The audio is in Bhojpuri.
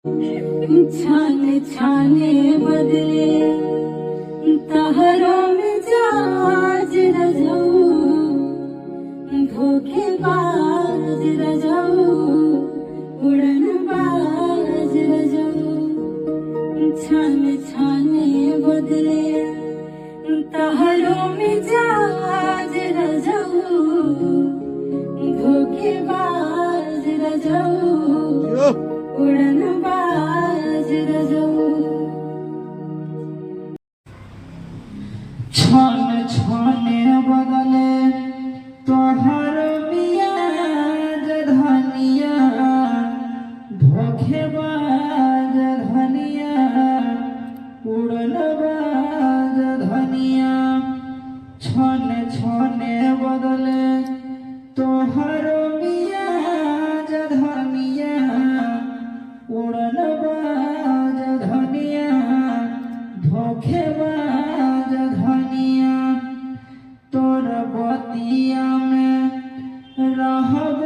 छाने छाने बदले तहरों में जाज रजाऊ, धोखेबाज रजाऊ, उड़नबाज रजाऊ। छाने छाने बदले तहरों में जाज रजाऊ, धोखेबाज रजाऊ, उड़नबाज रजाऊ। छाने छाने बदले तोहर मियाज धनिया, धोखेबाज धनिया, उड़नबाज धनिया। छाने छाने बदले तोहर मियाज धनिया, उड़नबाज धनिया, धोखेबाज धनिया। तोर बतिया में रहब